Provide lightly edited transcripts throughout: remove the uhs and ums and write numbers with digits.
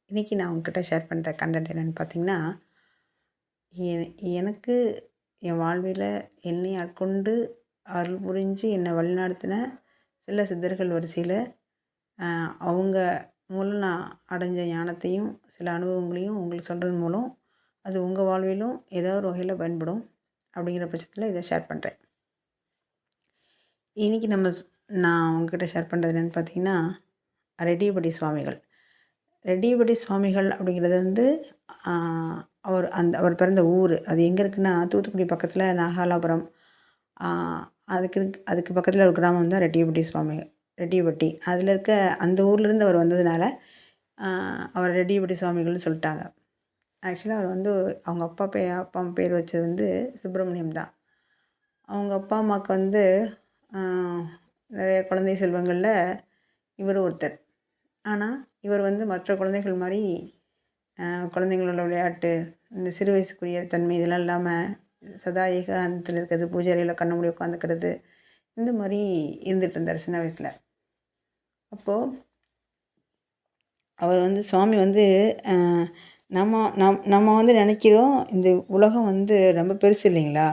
இன்றைக்கி நான் உங்ககிட்ட ஷேர் பண்ணுற கண்டென்ட் என்னென்னு பார்த்தீங்கன்னா, எ எனக்கு என் வாழ்வில என்னை ஆட்கொண்டு அருள் புரிஞ்சு என்னை வழிநடத்தின சில சித்தர்கள் வரிசையில அவங்க மூலம் நான் அடைஞ்ச ஞானத்தையும், சில அனுபவங்களையும் உங்களுக்கு சொல்கிறது மூலம், அது உங்கள் வாழ்விலும் ஏதோ ஒரு வகையில் பயன்படும். அப்படிங்கிற பட்சத்தில் இதை ஷேர் பண்ணுறேன். இன்றைக்கி நான் உங்ககிட்ட ஷேர் பண்ணுறது என்னென்னு பார்த்தீங்கன்னா, ரெட்டியபடி சுவாமிகள். ரெட்டியபடி சுவாமிகள் அப்படிங்கிறது வந்து அவர் பிறந்த ஊர். அது எங்கே இருக்குன்னா, தூத்துக்குடி பக்கத்தில் நாகாலாபுரம். அதுக்கு பக்கத்தில் ஒரு கிராமம் தான் ரெட்டியபட்டி. அதில் இருக்க அந்த ஊர்லேருந்து அவர் வந்ததுனால அவர் ரெட்டியபட்டி சுவாமிகள்னு சொல்லிட்டாங்க. ஆக்சுவலாக அவர் வந்து அவங்க அப்பா பேர் வச்சது வந்து சுப்பிரமணியம் தான். அவங்க அப்பா அம்மாவுக்கு வந்து நிறைய குழந்தை செல்வங்களில் இவர் ஒருத்தர். ஆனால் இவர் வந்து மற்ற குழந்தைகள் மாதிரி குழந்தைங்களோட விளையாட்டு, இந்த சிறு வயசுக்குரிய தன்மை இதெல்லாம் இல்லாமல் சதா ஏகாந்தத்தில் இருக்கிறது, பூஜை அறையில் கண்ண மூடி உட்காந்துக்கிறது, இந்த மாதிரி இருந்துகிட்டு இருந்தார் சின்ன வயசில். அப்போது அவர் வந்து சுவாமி வந்து நம்ம வந்து நினைக்கிறோம் இந்த உலகம் வந்து ரொம்ப பெருசு இல்லைங்களா?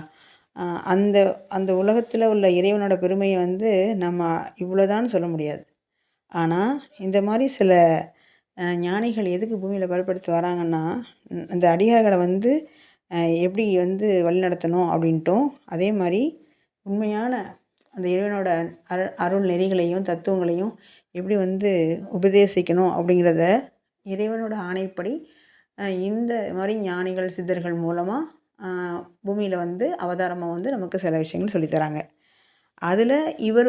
அந்த அந்த உலகத்தில் உள்ள இறைவனோட பெருமையை வந்து நம்ம இவ்வளோதான்னு சொல்ல முடியாது. ஆனால் இந்த மாதிரி சில ஞானிகள் எதுக்கு பூமியில் பலப்படுத்தி வராங்கன்னா, இந்த அடியார்களை வந்து எப்படி வந்து வழிநடத்தணும் அப்படின்ட்டும், அதே மாதிரி உண்மையான அந்த இறைவனோட அருள் நெறிகளையும் தத்துவங்களையும் எப்படி வந்து உபதேசிக்கணும் அப்படிங்கிறத இறைவனோட ஆணைப்படி இந்த மாதிரி ஞானிகள் சித்தர்கள் மூலமாக பூமியில் வந்து அவதாரமாக வந்து நமக்கு சில விஷயங்கள் சொல்லித்தராங்க. அதில் இவர்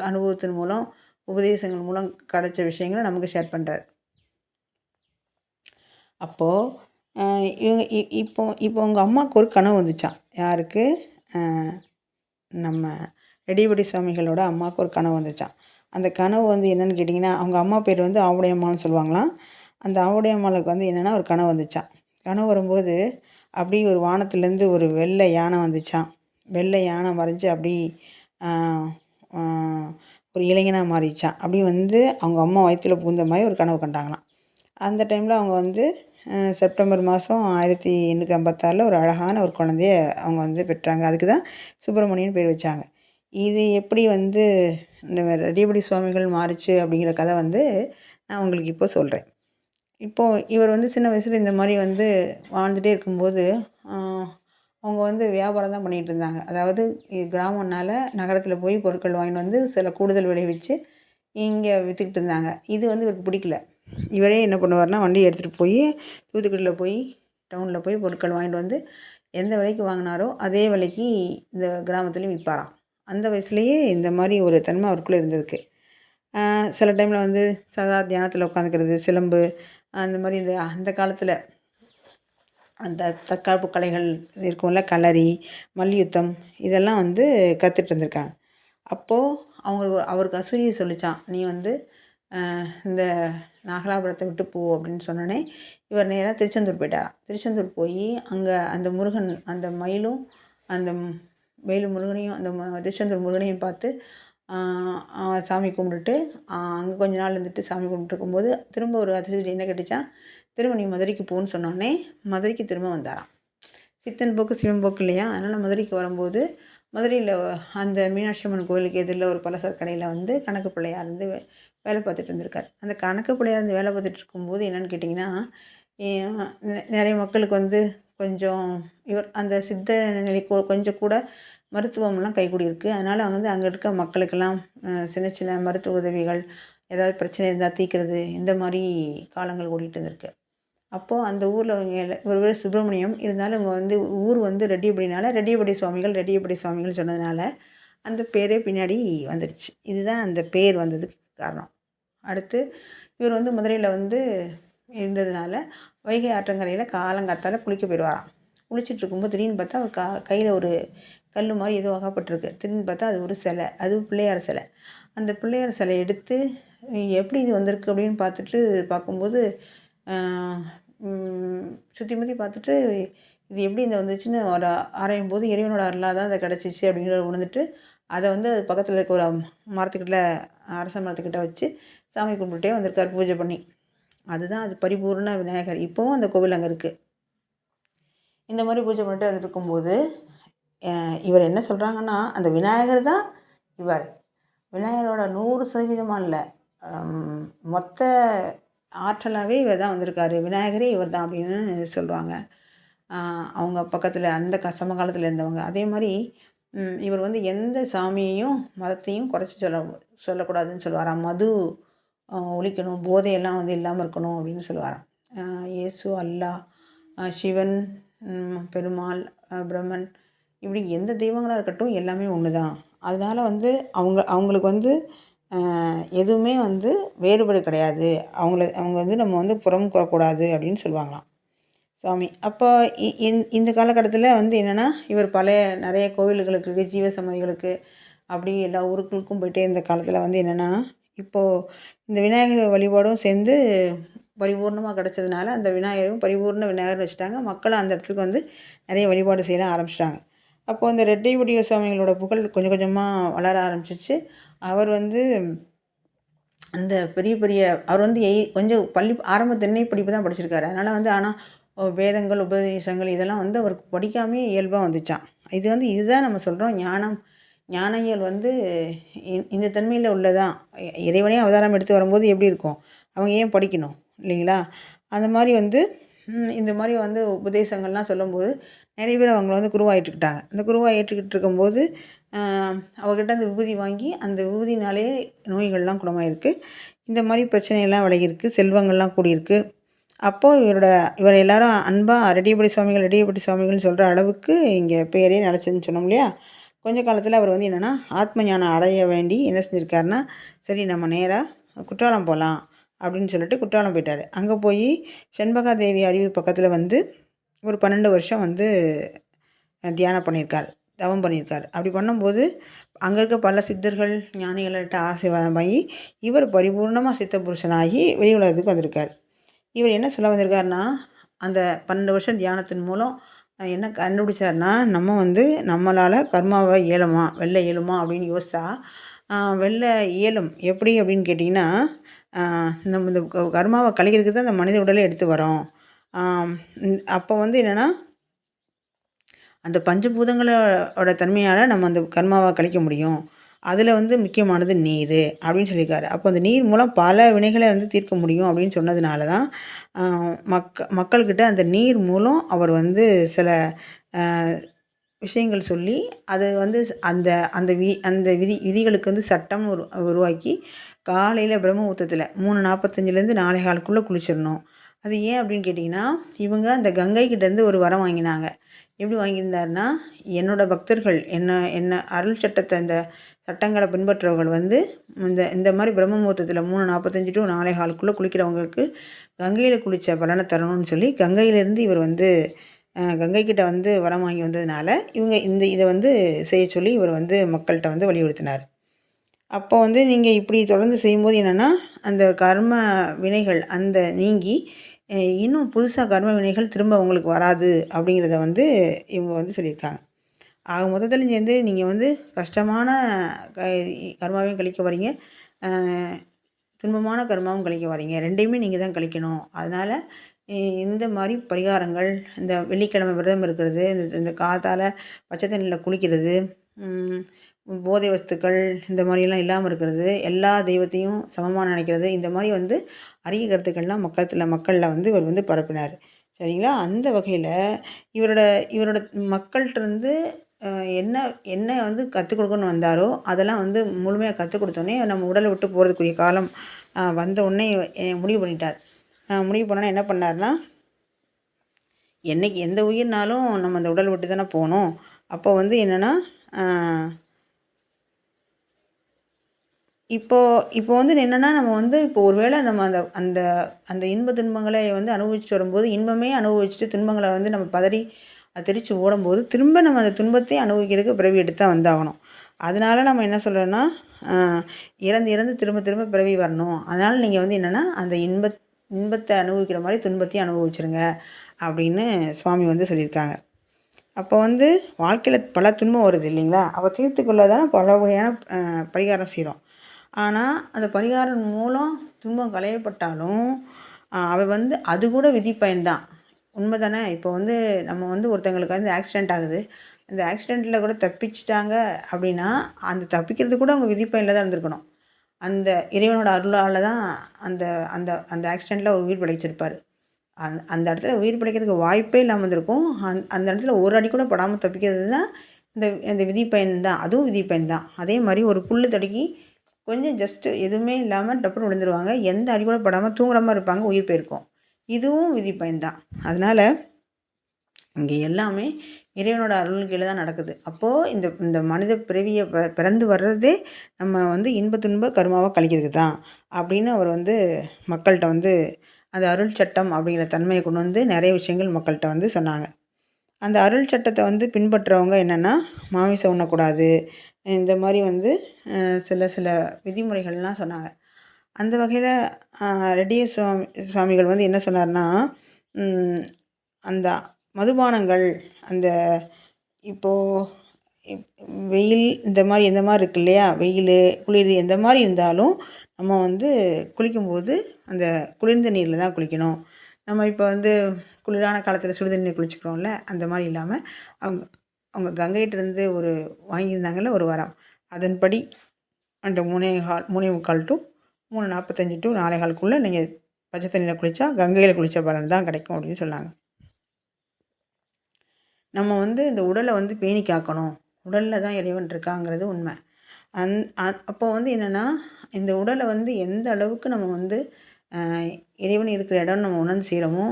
அனுபவத்தின் மூலம், உபதேசங்கள் மூலம் கிடைச்ச விஷயங்களை நமக்கு ஷேர் பண்ணுறார். அப்போது இப்போ உங்கள் அம்மாவுக்கு ஒரு கனவு வந்துச்சான். யாருக்கு? நம்ம ரெட்டியபடி சுவாமிகளோட அம்மாவுக்கு ஒரு கனவு வந்துச்சான். அந்த கனவு வந்து என்னென்னு கேட்டிங்கன்னா, அவங்க அம்மா பேர் வந்து ஆவுடையம்மான்னு சொல்லுவாங்களாம். அந்த ஆவுடையம்மாளுக்கு வந்து என்னென்னா ஒரு கனவு வந்துச்சான். கனவு வரும்போது அப்படி ஒரு வானத்துலேருந்து ஒரு வெள்ளை யானை வந்துச்சான். வெள்ளை யானை மறைஞ்சு அப்படி ஒரு இளைஞனாக மாறிச்சான். அப்படி வந்து அவங்க அம்மா வயிற்றுல பூந்த மாதிரி ஒரு கனவு கண்டாங்களாம். அந்த டைமில் அவங்க வந்து செப்டம்பர் மாதம் 1856 ஒரு அழகான ஒரு குழந்தைய அவங்க வந்து பெற்றாங்க. அதுக்கு தான் சுப்பிரமணியன் பேர் வச்சாங்க. இது எப்படி வந்து இந்த ரெட்டியபடி சுவாமிகள் மாறிச்சு அப்படிங்கிற கதை வந்து நான் உங்களுக்கு இப்போ சொல்கிறேன். இப்போது இவர் வந்து சின்ன வயசில் இந்த மாதிரி வந்து வாழ்ந்துகிட்டே இருக்கும்போது அவங்க வந்து வியாபாரம் தான் பண்ணிகிட்டு இருந்தாங்க. அதாவது கிராமம்னால நகரத்தில் போய் பொருட்கள் வாங்கிட்டு வந்து சில கூடுதல் விலை வச்சு இங்கே விற்றுக்கிட்டு இருந்தாங்க. இது வந்து இவருக்கு பிடிக்கல. இவரே என்ன பண்ணுவார்னா, வண்டியை எடுத்துகிட்டு போய் தூத்துக்குடியில் போய் டவுனில் போய் பொருட்கள் வாங்கிட்டு வந்து எந்த விலைக்கு வாங்கினாரோ அதே விலைக்கு இந்த கிராமத்துலேயும் விற்பாராம். அந்த வயசுலேயே இந்த மாதிரி ஒரு தன்மை அவருக்குள்ளே இருந்திருக்கு. சில டைமில் வந்து சதா தியானத்தில் உட்காந்துக்கிறது, சிலம்பு, அந்த மாதிரி அந்த காலத்தில் அந்த தற்காப்பு கலைகள் இருக்கும்ல, களரி, மல்யுத்தம், இதெல்லாம் வந்து கற்றுட்டு இருந்திருக்காங்க. அப்போது அவருக்கு அசூயை சொல்லிச்சான், நீ வந்து இந்த நாகலாபுரத்தை விட்டு போ அப்படின்னு சொன்னோடனே இவர் நேராக திருச்செந்தூர் போயிட்டாராம். திருச்செந்தூர் போய் அங்கே அந்த முருகன், அந்த மயிலும் அந்த வேலு முருகனையும், அந்த திருச்செந்தூர் முருகனையும் பார்த்து சாமி கும்பிட்டுட்டு அங்கே கொஞ்ச நாள் இருந்துட்டு சாமி கும்பிட்டு இருக்கும்போது திரும்ப ஒரு அதிசயம் என்ன கேட்டுச்சான், திரும்ப நீ மதுரைக்கு போன்னு சொன்னோடனே மதுரைக்கு திரும்ப வந்தாராம். சித்தன் போக்கு சிவன் போக்கு இல்லையா? அதனால் மதுரைக்கு வரும்போது மதுரையில் அந்த மீனாட்சி அம்மன் கோயிலுக்கு எதிரில் ஒரு பலசர கடையில் வந்து கணக்கு பிள்ளையா இருந்து வேலை பார்த்துட்டு இருந்திருக்கார். அந்த கணக்கு பிள்ளையா இருந்து வேலை பார்த்துட்டு இருக்கும்போது என்னென்னு கேட்டிங்கன்னா, நிறைய மக்களுக்கு வந்து கொஞ்சம் இவர் அந்த சித்த நிலை கொஞ்சம் கூட மருத்துவம்லாம் கைகூடி இருக்குது. அதனால் வந்து அங்கே இருக்க மக்களுக்கெல்லாம் சின்ன சின்ன மருத்துவ உதவிகள், ஏதாவது பிரச்சனை இருந்தால் தீர்க்கிறது, இந்த மாதிரி காலங்கள் ஓடிட்டு இருந்திருக்கு. அப்போது அந்த ஊரில் இவர் பேர் சுப்பிரமணியம். இருந்தாலும் இவங்க வந்து ஊர் வந்து ரெட்டியபடினால ரெட்டியபடி சுவாமிகள் சொன்னதுனால அந்த பேரே பின்னாடி வந்துடுச்சு. இதுதான் அந்த பேர் வந்ததுக்கு காரணம். அடுத்து இவர் வந்து மதுரையில் வந்து இருந்ததுனால வைகை ஆற்றங்கரையில் காலங்காத்தால் குளிக்க போயிடுவாராம். குளிச்சுட்டு இருக்கும்போது திடீர்னு பார்த்தா அவர் கையில் ஒரு கல் மாதிரி ஏதோ அகப்பட்டிருக்கு. திடீர்னு பார்த்தா அது ஒரு சிலை, அது பிள்ளையார் சிலை. அந்த பிள்ளையார் சிலையை எடுத்து எப்படி இது வந்திருக்கு அப்படின்னு பார்க்கும்போது சுற்றி முற்றி பார்த்துட்டு இது எப்படி இந்த வந்துச்சுன்னு ஒரு ஆராயும் போது இறைவனோட அருளாக தான் அதை கிடச்சிச்சு அப்படிங்கிறத உணர்ந்துட்டு அதை வந்து பக்கத்தில் இருக்க ஒரு மரத்துக்கிட்ட, அரச மரத்துக்கிட்ட வச்சு சாமி கும்பிட்டுட்டே வந்திருக்கார் பூஜை பண்ணி. அதுதான் அது பரிபூர்ண விநாயகர். இப்போவும் அந்த கோவில் அங்கே இருக்குது. இந்த மாதிரி பூஜை பண்ணிட்டு வந்துருக்கும்போது இவர் என்ன சொல்கிறாங்கன்னா, அந்த விநாயகர் தான் இவர். விநாயகரோட 100% இல்லை, மொத்த ஆற்றலாகவே இவர் தான் வந்திருக்காரு. விநாயகரே இவர் தான் அப்படின்னு சொல்லுவாங்க அவங்க பக்கத்தில் அந்த சமகாலத்தில் இருந்தவங்க. அதே மாதிரி இவர் வந்து எந்த சாமியையும் மதத்தையும் குறைச்சி சொல்லக்கூடாதுன்னு சொல்லுவாராம். மது ஒழிக்கணும், போதையெல்லாம் வந்து இல்லாமல் இருக்கணும் அப்படின்னு சொல்லுவாராம். இயேசு, அல்லாஹ், சிவன், பெருமாள், பிரம்மன், இப்படி எந்த தெய்வங்களாக இருக்கட்டும் எல்லாமே ஒன்று தான். அதனால் வந்து அவங்களுக்கு வந்து எதுவுமே வந்து வேறுபாடு கிடையாது. அவங்க வந்து நம்ம வந்து புறம் கூறக்கூடாது அப்படின்னு சொல்லுவாங்களாம் சாமி. அப்போ இந்த காலகட்டத்தில் வந்து என்னென்னா, இவர் நிறைய கோவில்களுக்கு, ஜீவசமாதிகளுக்கு அப்படி எல்லா ஊருக்களுக்கும் போயிட்டே இருந்த காலத்தில் வந்து என்னென்னா, இப்போது இந்த விநாயகர் வழிபாடும் சேர்ந்து பரிபூர்ணமாக கிடச்சதுனால அந்த விநாயகரும் பரிபூர்ண விநாயகர்னு வச்சுட்டாங்க. மக்களும் அந்த இடத்துக்கு வந்து நிறைய வழிபாடு செய்ய ஆரம்பிச்சிட்டாங்க. அப்போது அந்த ரெட்டைவடிவ சுவாமிகளோட புகழ் கொஞ்சம் கொஞ்சமாக வளர ஆரம்பிச்சிச்சு. அவர் வந்து அந்த பெரிய பெரிய அவர் வந்து கொஞ்சம் ஆரம்ப திண்ணை படிப்பு தான் படிச்சிருக்காரு. அதனால் வந்து வேதங்கள், உபதேசங்கள் இதெல்லாம் வந்து அவருக்கு படிக்காமே இயல்பாக வந்துச்சாம். இதுதான் நம்ம சொல்கிறோம் ஞான இயல் வந்து இந்த தன்மையில் உள்ளதான். இறைவனே அவதாரம் எடுத்து வரும்போது எப்படி இருக்கும், அவங்க ஏன் படிக்கணும் இல்லைங்களா? அந்த மாதிரி வந்து இந்த மாதிரி வந்து உபதேசங்கள்லாம் சொல்லும்போது நிறைய பேர் அவங்கள வந்து குருவாக ஏற்றுக்கிட்டாங்க. அந்த குருவாக ஏற்றுக்கிட்டு இருக்கும்போது அவர்கிட்ட அந்த விபூதி வாங்கி அந்த விபூதினாலே நோய்கள்லாம் குணமாயிருக்கு. இந்த மாதிரி பிரச்சனையெல்லாம் விலகிருக்கு, செல்வங்கள்லாம் கூடியிருக்கு. அப்போது இவரை எல்லாரும் அன்பாக ரெட்டியப்படி சுவாமிகள்னு சொல்கிற அளவுக்கு இங்கே பேரே நிலச்சதுன்னு சொன்னோம் இல்லையா? கொஞ்ச காலத்தில் அவர் வந்து என்னென்னா ஆத்ம ஞானம் அடைய வேண்டி என்ன செஞ்சுருக்காருன்னா, சரி நம்ம நேராக குற்றாலம் போகலாம் அப்படின்னு சொல்லிட்டு குற்றாலம் போயிட்டார். அங்கே போய் செண்பகாதேவி அருவி பக்கத்தில் வந்து ஒரு 12 வருஷம் வந்து தியானம் பண்ணியிருக்கார், தவம் பண்ணியிருக்கார். அப்படி பண்ணும்போது அங்கே இருக்க பல சித்தர்கள், ஞானிகள்கிட்ட ஆசீர்வாதம் வாங்கி இவர் பரிபூர்ணமாக சித்த புருஷனாகி வெளி உலகத்துக்கு வந்திருக்கார். இவர் என்ன சொல்ல வந்திருக்காருன்னா, அந்த 12 வருஷம் தியானத்தின் மூலம் என்ன கண்டுபிடிச்சாருன்னா, நம்ம வந்து நம்மளால் கர்மாவை வெல்ல இயலுமா அப்படின்னு யோசித்தா வெல்ல இயலும். எப்படி அப்படின்னு கேட்டிங்கன்னா, நம்ம இந்த கர்மாவை கழிக்கிறதுக்கு தான் அந்த மனித உடலை எடுத்து வரோம். அப்போ வந்து என்னென்னா, அந்த பஞ்சபூதங்களோட தன்மையால் நம்ம அந்த கர்மாவை கழிக்க முடியும். அதில் வந்து முக்கியமானது நீர் அப்படின்னு சொல்லியிருக்காரு. அப்போ அந்த நீர் மூலம் பல வினைகளை வந்து தீர்க்க முடியும் அப்படின்னு சொன்னதுனால தான் மக்கள்கிட்ட அந்த நீர் மூலம் அவர் வந்து சில விஷயங்கள் சொல்லி அது வந்து அந்த அந்த அந்த விதிகளுக்கு வந்து சட்டம் உருவாக்கி காலையில் பிரம்ம முகூர்த்தத்தில் 3:45லேருந்து 4:15க்குள்ளே குளிச்சிடணும். அது ஏன் அப்படின்னு கேட்டிங்கன்னா, இவங்க அந்த கங்கை கிட்டேருந்து ஒரு வரம் வாங்கினாங்க. எப்படி வாங்கியிருந்தாருன்னா, என்னோடய பக்தர்கள் என்ன அருள் சட்டத்தை இந்த சட்டங்களை பின்பற்றவர்கள் வந்து இந்த மாதிரி பிரம்ம முகூர்த்தத்தில் 3:45 to 4:15க்குள்ளே குளிக்கிறவங்களுக்கு கங்கையில் குளித்த பலனை தரணும்னு சொல்லி கங்கையிலேருந்து இவர் வந்து கங்கைக்கிட்ட வந்து வரம் வாங்கி வந்ததுனால இவங்க இதை வந்து செய்ய சொல்லி இவர் வந்து மக்கள்கிட்ட வந்து வலியுறுத்தினார். அப்போ வந்து நீங்கள் இப்படி தொடர்ந்து செய்யும்போது என்னென்னா, அந்த கர்ம வினைகள் நீங்கி இன்னும் புதுசாக கர்ம வினைகள் திரும்ப உங்களுக்கு வராது அப்படிங்கிறத வந்து இவங்க வந்து சொல்லியிருக்காங்க. ஆக மொத்தத்தில் சேர்ந்து நீங்கள் வந்து கஷ்டமான கர்மாவையும் கழிக்க வரீங்க, துன்பமான கர்மாவும் கழிக்க வரீங்க. 2யுமே நீங்கள் தான் கழிக்கணும். அதனால் இந்த மாதிரி பரிகாரங்கள், இந்த வெள்ளிக்கிழமை விரதம் இருக்கிறது, இந்த காத்தால் பச்சை தண்ணியில் குளிக்கிறது, போதை வஸ்துக்கள் இந்த மாதிரிலாம் இல்லாமல் இருக்கிறது, எல்லா தெய்வத்தையும் சமமாக நினைக்கிறது, இந்த மாதிரி வந்து அரிய கருத்துக்கள்லாம் மக்களில் வந்து இவர் வந்து பரப்பினார். சரிங்களா? அந்த வகையில் இவரோட மக்கள்கிட்டருந்து என்ன என்ன வந்து கற்றுக் கொடுக்கணும்னு வந்தாரோ அதெல்லாம் வந்து முழுமையாக கற்றுக் கொடுத்தோன்னே நம்ம உடலை விட்டு போகிறதுக்குரிய காலம் வந்த உடனே முடிவு பண்ணிட்டார். முடிவு பண்ணோன்னா என்ன பண்ணார்னா, என்றைக்கு எந்த உயிர்னாலும் நம்ம அந்த உடல் விட்டு தானே போகணும். அப்போ வந்து என்னென்னா, இப்போ வந்து என்னென்னா, நம்ம வந்து இப்போ ஒரு வேளை நம்ம அந்த அந்த இன்ப துன்பங்களை வந்து அனுபவிச்சுட்டு வரும்போது, இன்பமே அனுபவிச்சுட்டு துன்பங்களை வந்து நம்ம பதறி தெரித்து ஓடும்போது, திரும்ப நம்ம அந்த துன்பத்தை அனுபவிக்கிறதுக்கு பிறவி எடுத்து தான் வந்தாகணும். அதனால நம்ம என்ன சொல்கிறோன்னா, இறந்து திரும்ப திரும்ப பிறவி வரணும். அதனால் நீங்கள் வந்து என்னென்னா, அந்த இன்பத்தை அனுபவிக்கிற மாதிரி துன்பத்தையும் அனுபவிச்சுருங்க அப்படின்னு சுவாமி வந்து சொல்லியிருக்காங்க. அப்போ வந்து வாழ்க்கையில் பல துன்பம் வருது இல்லைங்களா? அப்போ தீர்த்துக்கொள்ள தானே பல வகையான பரிகாரம் செய்கிறோம். ஆனால் அந்த பரிகாரம் மூலம் துன்பம் களையப்பட்டாலும் அவ வந்து அது கூட விதிப்பயன் தான். உண்மை தானே? இப்போ வந்து நம்ம வந்து ஒருத்தங்களுக்கு வந்து ஆக்சிடென்ட் ஆகுது. அந்த ஆக்சிடென்ட்டில் கூட தப்பிச்சுட்டாங்க அப்படின்னா, அந்த தப்பிக்கிறது கூட அவங்க விதிப்பயனில் தான் இருந்திருக்கணும். அந்த இறைவனோட அருளால தான் அந்த அந்த அந்த ஆக்சிடென்ட்ல அவர் உயிர் பிழைச்சிருப்பாரு. அந்த இடத்துல உயிர் பிழைக்கிறதுக்கு வாய்ப்பே இல்லாம இருந்திருக்கும். அந்த இடத்துல ஒரு அடி கூட படாம தப்பிக்கிறது தான் இந்த இந்த விதிப்பயன் தான். அதுவும் விதிப்பயன் தான். அதே மாரி ஒரு புல்லு தடுக்கி கொஞ்சம் ஜஸ்ட்டு எதுவுமே இல்லாம டப்புன்னு விழுந்துருவாங்க. எந்த அடி கூட படாம தூங்குற மாரி இருப்பாங்க. உயிர் போயிருக்கும். இதுவும் விதிப்பயன் தான். அதனால இங்கே எல்லாமே இறைவனோட அருள் கீழ தான் நடக்குது. அப்போது இந்த இந்த மனித பிறவிய பிறந்து வர்றதே நம்ம வந்து இன்ப துன்ப கருமாவா கழிக்கிறதுக்கு தான். அப்படின்னு அவர் வந்து மக்கள்ட்ட வந்து அந்த அருள் சட்டம் அப்படிங்கிற தன்மையை கொண்டு வந்து நிறைய விஷயங்கள் மக்கள்ட்ட வந்து சொன்னாங்க. அந்த அருள் சட்டத்தை வந்து பின்பற்றவங்க என்னென்னா, மாமிசம் உண்ணக்கூடாது. இந்த மாரி வந்து சில சில விதிமுறைகள்லாம் சொன்னாங்க. அந்த வகையில ரெட்டிய சுவாமிகள் வந்து என்ன சொன்னார்னா, அந்த மதுபானங்கள் அந்த இப்போ இப் வெயில் இந்த மாரி எந்த மாரி இருக்கு இல்லையா? வெயிலு, குளிர் எந்த மாரி இருந்தாலும் நம்ம வந்து குளிக்கும்போது அந்த குளிர்ந்த நீர்ல தான் குளிக்கணும். நம்ம இப்போ வந்து குளிரான காலத்தில சுடு தண்ணீல குளிச்சுக்கிறோம்ல, அந்த மாரி இல்லாம அவங்க அவங்க கங்கைட்டருந்து ஒரு வாங்கியிருந்தாங்கல்ல ஒரு வரம். அதன்படி அந்த 3:15 டூ 3:45 டூ 4:15க்குள்ள நீங்க பச்சை தண்ணீல குளிச்சா, கங்கையில குளிச்ச பலன் தான் கிடைக்கும் அப்படின்னு சொன்னாங்க. நம்ம வந்து இந்த உடலை வந்து பேணி காக்கணும். உடல்ல தான் இறைவன் இருக்காங்கிறது உண்மை. அந் அப்போ வந்து என்னென்னா, இந்த உடலை வந்து எந்த அளவுக்கு நம்ம வந்து அ இறைவன் இருக்கிற இடம்னு நம்ம உணர்ந்து செய்கிறோமோ,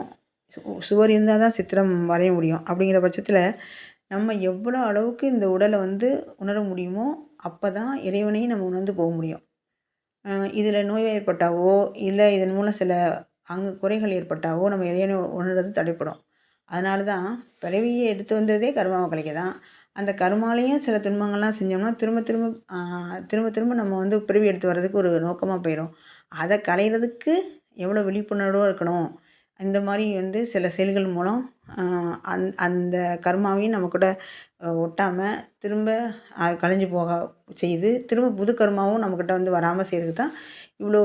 சுவர் இருந்தால் தான் சித்திரம் வரைய முடியும். அப்படிங்கிற பட்சத்தில நம்ம எவ்வளோ அளவுக்கு இந்த உடலை வந்து உணர முடியுமோ, அப்போ தான் இறைவனையும் நம்ம உணர்ந்து போக முடியும். இதில் நோய்வாய்ப்பட்டாவோ, இல்லை இதன் மூலம் சில குறைகள் ஏற்பட்டாவோ நம்ம இறைவனை உணர்றது தடைப்படும். அதனால தான் பிறவியை எடுத்து வந்ததே கர்மாவ கழிக்க தான். அந்த கர்மாலயும் சில துன்பங்கள்லாம் செஞ்சோம்னா, திரும்ப திரும்ப திரும்ப திரும்ப நம்ம வந்து பிறவி எடுத்து வர்றதுக்கு ஒரு நோக்கமா போயிரும். அத களையிறதுக்கு எவ்வளோ விழிப்புணர்வோட இருக்கணும். இந்த மாரி வந்து சில செயல்கள் மூலம் அ அந்த கர்மாவையும் நம்ம கூட ஒட்டாம திரும்ப கழிஞ்சு போக செய்து, திரும்ப புது கர்மாவும் நம்மக்கிட்ட வந்து வராம செய்றதுக்கு தான் இவ்வளோ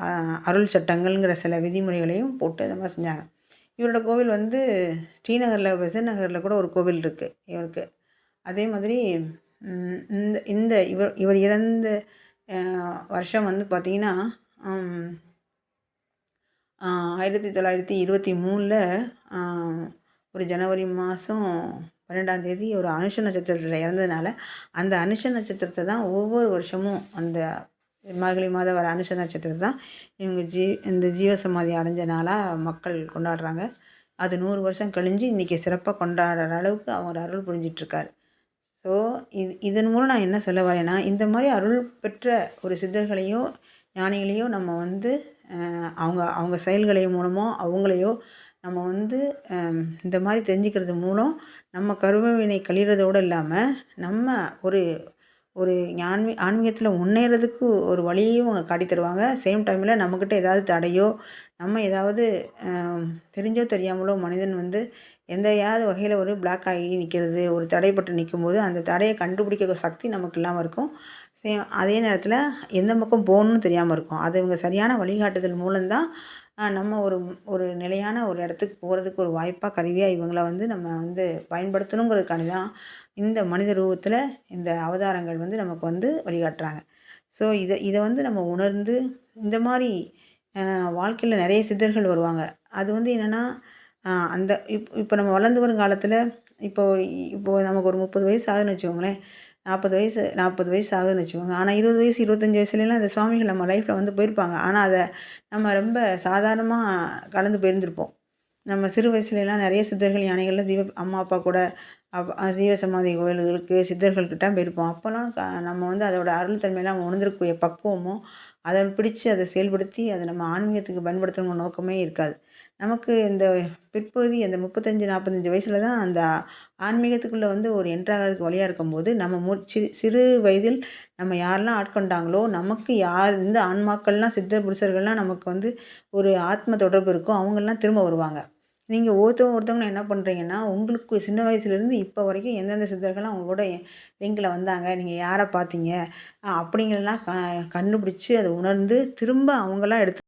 அ அருள் சட்டங்கள்ங்கிற சில விதிமுறைகளையும் போட்டு இந்த மாரி செஞ்சாங்க. இவரோட கோவில் வந்து ஸ்ரீநகரில் பெசன்ட் நகரில் கூட ஒரு கோவில் இருக்குது இவருக்கு. அதே மாதிரி இந்த இந்த இவர் இறந்த வருஷம் வந்து பார்த்திங்கன்னா 1923ல் ஒரு ஜனவரி மாதம் 12ஆம் தேதி ஒரு அனுஷ நட்சத்திரத்தில் இறந்ததுனால, அந்த அனுஷ நட்சத்திரத்தை தான் ஒவ்வொரு வருஷமும் அந்த மார்கழி மாதம் வர அனுஷ நட்சத்திரத்தை தான் இவங்க இந்த ஜீவசமாதி அடைஞ்ச நாளாக மக்கள் கொண்டாடுறாங்க. அது 100 வருஷம் கழிஞ்சு இன்றைக்கி சிறப்பாக கொண்டாடுற அளவுக்கு அவர் அருள் புரிஞ்சிட்ருக்காரு. ஸோ இதன் மூலம் நான் என்ன சொல்ல வரேன்னா, இந்த மாதிரி அருள் பெற்ற ஒரு சித்தர்களையோ, ஞானிகளையோ நம்ம வந்து அவங்க அவங்க செயல்களை மூலமோ, அவங்களையோ நம்ம வந்து இந்த மாதிரி தெரிஞ்சுக்கிறது மூலம் நம்ம கர்ம வினை கழிகிறதோடு இல்லாமல், நம்ம ஒரு ஒரு ஆன்மீகத்தில் முன்னேறதுக்கு ஒரு வழியையும் அவங்க காட்டித் தருவாங்க. சேம் டைமில் நம்மக்கிட்ட ஏதாவது தடையோ, நம்ம ஏதாவது தெரிஞ்சோ தெரியாமலோ மனிதன் வந்து எந்தையாவது வகையில் ஒரு பிளாக் ஆகி நிற்கிறது, ஒரு தடைப்பட்டு நிற்கும்போது, அந்த தடையை கண்டுபிடிக்கிற சக்தி நமக்கு இல்லாமல் இருக்கும். அதே நேரத்தில் எந்த பக்கம் போகணும்னு தெரியாமல் இருக்கும். அது இவங்க சரியான வழிகாட்டுதல் மூலம்தான் நம்ம ஒரு ஒரு நிலையான ஒரு இடத்துக்கு போகிறதுக்கு ஒரு வாய்ப்பாக, கருவியாக இவங்கள வந்து நம்ம வந்து பயன்படுத்தணுங்கிறதுக்காண்டி தான் இந்த மனித ரூபத்தில் இந்த அவதாரங்கள் வந்து நமக்கு வந்து வழிகாட்டுறாங்க. ஸோ இதை இதை வந்து நம்ம உணர்ந்து இந்த மாதிரி வாழ்க்கையில் நிறைய சித்தர்கள் வருவாங்க. அது வந்து என்னென்னா, அந்த இப்போ நம்ம வளர்ந்து வரும் காலத்தில் இப்போ இப்போ நமக்கு ஒரு 30 வயசு ஆகுதுன்னு வச்சுக்கோங்களேன். 40 வயசு ஆகுதுன்னு வச்சுக்கோங்க. ஆனால் 20 வயசு 25 வயசுலலாம் அந்த சுவாமிகள் நம்ம லைஃப்பில் வந்து போயிருப்பாங்க. ஆனால் அதை நம்ம ரொம்ப சாதாரணமாக கடந்து போயிருந்திருப்போம். நம்ம சிறு வயசுலலாம் நிறைய சித்தர்கள், ஞானிகள்லாம் அம்மா அப்பா கூட ஜீவசமாதி கோயில்களுக்கு சித்தர்கள்கிட்ட போயிருப்போம். அப்போலாம் நம்ம வந்து அதோட அருள் தன்மையெல்லாம் உணர்ந்திருக்கக்கூடிய பக்குவமும், அதை பிடிச்சு அதை செயல்படுத்தி அதை நம்ம ஆன்மீகத்துக்கு பயன்படுத்தணுங்கிற நோக்கமே இருக்காது. நமக்கு இந்த பிற்பகுதி அந்த 35, 45 வயசில் தான் அந்த ஆன்மீகத்துக்குள்ளே வந்து ஒரு என்ட்ராகிறதுக்கு வழியா இருக்கும்போது, நம்ம சிறு வயதில் நம்ம யாரெல்லாம் ஆட்கொண்டாங்களோ, நமக்கு யார் இந்த ஆன்மாக்கள்லாம் சித்த புருஷர்கள்லாம் நமக்கு வந்து ஒரு ஆத்ம தொடர்பு இருக்கோ, அவங்கெல்லாம் திரும்ப வருவாங்க. நீங்கள் ஒருத்தவங்களும் என்ன பண்ணுறீங்கன்னா, உங்களுக்கு சின்ன வயசுலேருந்து இப்போ வரைக்கும் எந்தெந்த சித்தர்கள்லாம் உங்க கூட லிங்கில வந்தாங்க, நீங்கள் யார பார்த்தீங்க, அப்படிங்கிறதெல்லாம் கண்டுபிடிச்சு, அத உணர்ந்து திரும்ப அவங்களா எடுத்து